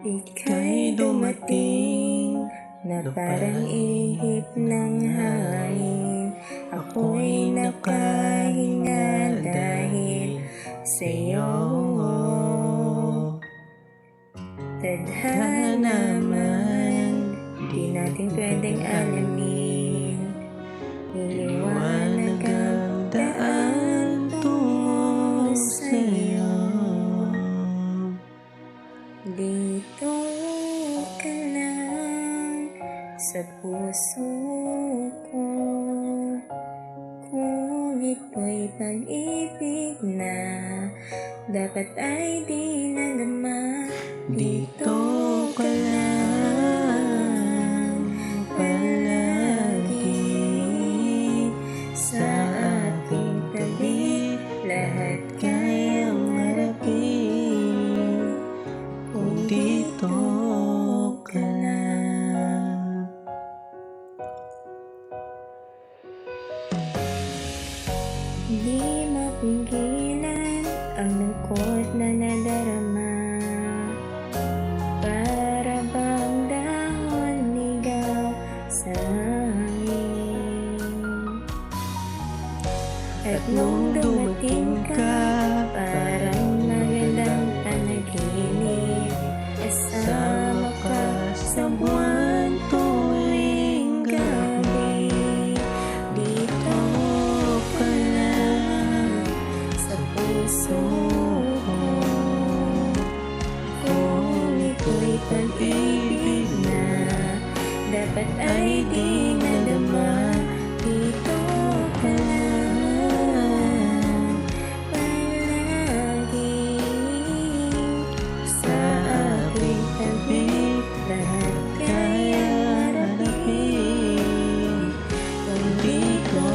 Ika'y dumating na parang ihip ng hangin. Ako'y nakahinga dahil sa'yo. Tadhana naman, di natin pwedeng alamin. Iliwanag ang daan tungo sa'yo. Dito ka lang sa puso ko, kung ito'y pag-ibig na dapat ay di nadama. Dito ka lang palagi sa aking tabi, lahat kayang harapin kung dito ka lang. Di mapigilan ang lungkot na nadarama, para bang dahon ligaw sa hangin. At nung dumating ka, parang magandang panaginip. Kasama ka sa buwan tuwing gabi. Dito ka lang sa puso ko, kung ito'y pag-ibig na dapat ay di nadama. Dito ka lang palagi sa aking tabi, lahat kaya harapin kung dito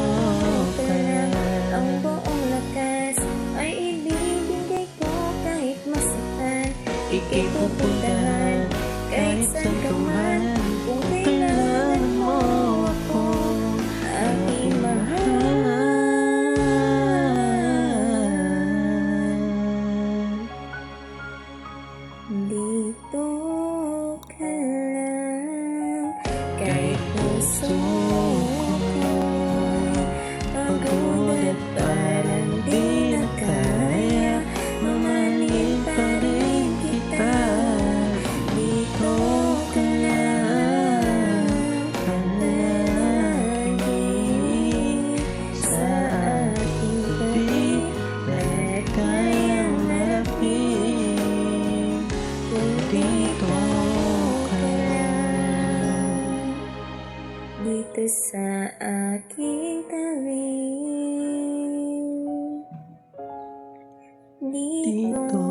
ka lang. Ang buong lakas ay ibibigay ko kahit masaktan. Ika'y pupuntahan kahit saan ka man, kung kailangan mo ako, aking mahal. Dito ka lang, kahit puso ko'y pagod at parang di na kaya, mamahalin pa rin kita. Dito ka lang palagi sa aking tabi, lahat kayang harapin kung dito ka lang. Dito sa aking tabi, dito